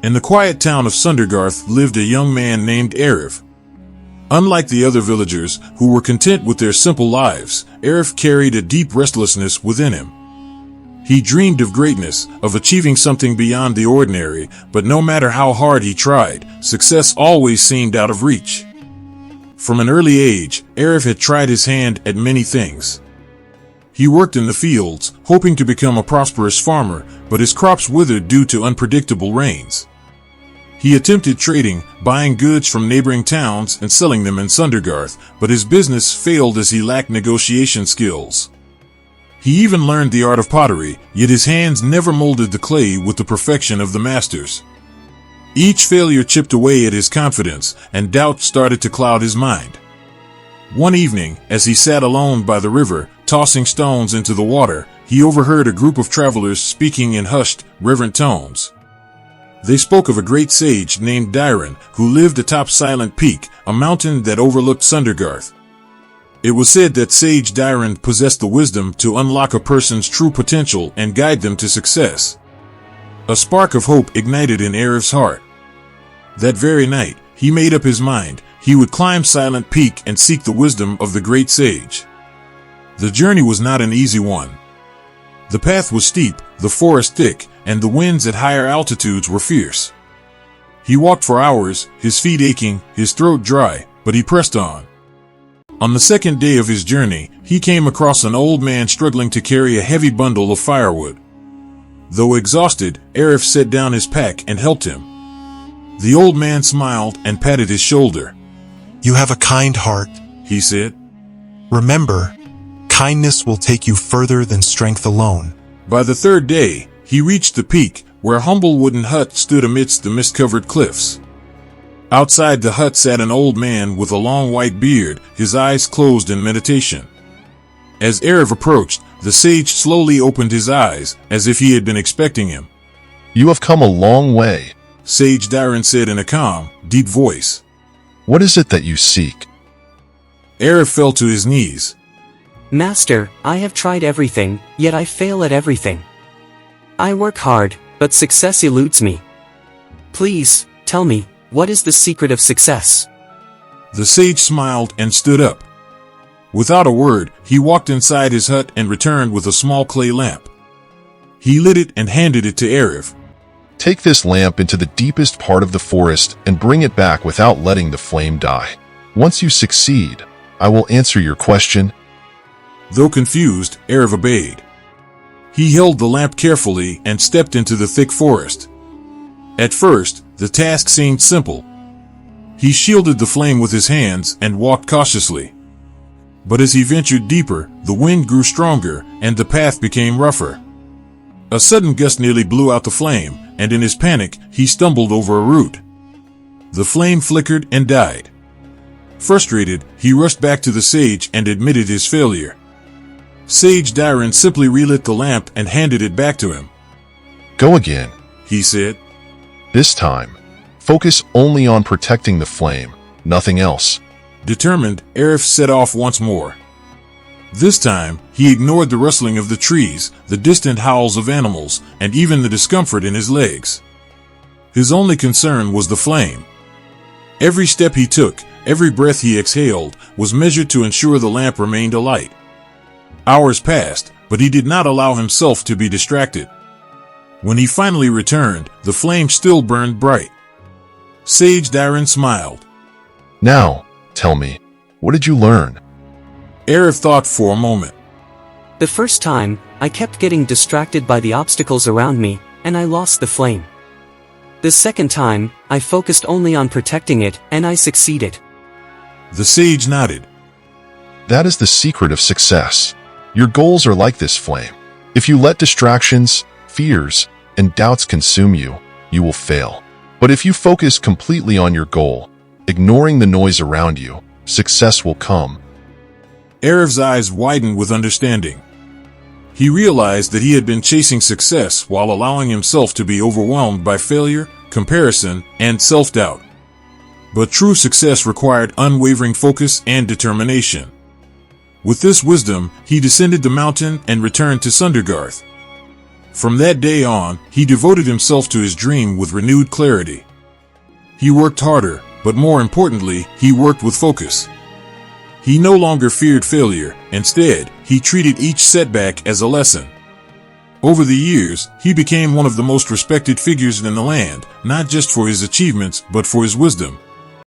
In the quiet town of Sundergarth lived a young man named Arif. Unlike the other villagers, who were content with their simple lives, Arif carried a deep restlessness within him. He dreamed of greatness, of achieving something beyond the ordinary, but no matter how hard he tried, success always seemed out of reach. From an early age, Arif had tried his hand at many things. He worked in the fields, hoping to become a prosperous farmer, but his crops withered due to unpredictable rains. He attempted trading, buying goods from neighboring towns and selling them in Sundergarth, but his business failed as he lacked negotiation skills. He even learned the art of pottery, yet his hands never molded the clay with the perfection of the masters. Each failure chipped away at his confidence, and doubt started to cloud his mind. One evening, as he sat alone by the river, tossing stones into the water, he overheard a group of travelers speaking in hushed, reverent tones. They spoke of a great sage named Dairon, who lived atop Silent Peak, a mountain that overlooked Sundergarth. It was said that Sage Dairon possessed the wisdom to unlock a person's true potential and guide them to success. A spark of hope ignited in Arif's heart. That very night, he made up his mind. He would climb Silent Peak and seek the wisdom of the great sage. The journey was not an easy one. The path was steep, the forest thick, and the winds at higher altitudes were fierce. He walked for hours, his feet aching, his throat dry, but he pressed on. On the second day of his journey, he came across an old man struggling to carry a heavy bundle of firewood. Though exhausted, Arif set down his pack and helped him. The old man smiled and patted his shoulder. "You have a kind heart," he said. "Remember, kindness will take you further than strength alone." By the third day, he reached the peak, where a humble wooden hut stood amidst the mist-covered cliffs. Outside the hut sat an old man with a long white beard, his eyes closed in meditation. As Arif approached, the sage slowly opened his eyes, as if he had been expecting him. "You have come a long way," Sage Dairon said in a calm, deep voice. "What is it that you seek?" Arif fell to his knees. "Master, I have tried everything, yet I fail at everything. I work hard, but success eludes me. Please, tell me, what is the secret of success?" The sage smiled and stood up. Without a word, he walked inside his hut and returned with a small clay lamp. He lit it and handed it to Arif. "Take this lamp into the deepest part of the forest and bring it back without letting the flame die. Once you succeed, I will answer your question." Though confused, Arif obeyed. He held the lamp carefully and stepped into the thick forest. At first, the task seemed simple. He shielded the flame with his hands and walked cautiously. But as he ventured deeper, the wind grew stronger and the path became rougher. A sudden gust nearly blew out the flame, and in his panic, he stumbled over a root. The flame flickered and died. Frustrated, he rushed back to the sage and admitted his failure. Sage Dairon simply relit the lamp and handed it back to him. "Go again," he said. "This time, focus only on protecting the flame, nothing else." Determined, Arif set off once more. This time, he ignored the rustling of the trees, the distant howls of animals, and even the discomfort in his legs. His only concern was the flame. Every step he took, every breath he exhaled, was measured to ensure the lamp remained alight. Hours passed, but he did not allow himself to be distracted. When he finally returned, the flame still burned bright. Sage Dairon smiled. "Now, tell me, what did you learn?" Arif thought for a moment. "The first time, I kept getting distracted by the obstacles around me, and I lost the flame. The second time, I focused only on protecting it, and I succeeded." The sage nodded. "That is the secret of success. Your goals are like this flame. If you let distractions, fears, and doubts consume you, you will fail. But if you focus completely on your goal, ignoring the noise around you, success will come." Arif's eyes widened with understanding. He realized that he had been chasing success while allowing himself to be overwhelmed by failure, comparison, and self-doubt. But true success required unwavering focus and determination. With this wisdom, he descended the mountain and returned to Sundergarth. From that day on, he devoted himself to his dream with renewed clarity. He worked harder, but more importantly, he worked with focus. He no longer feared failure. Instead, he treated each setback as a lesson. Over the years, he became one of the most respected figures in the land, not just for his achievements, but for his wisdom,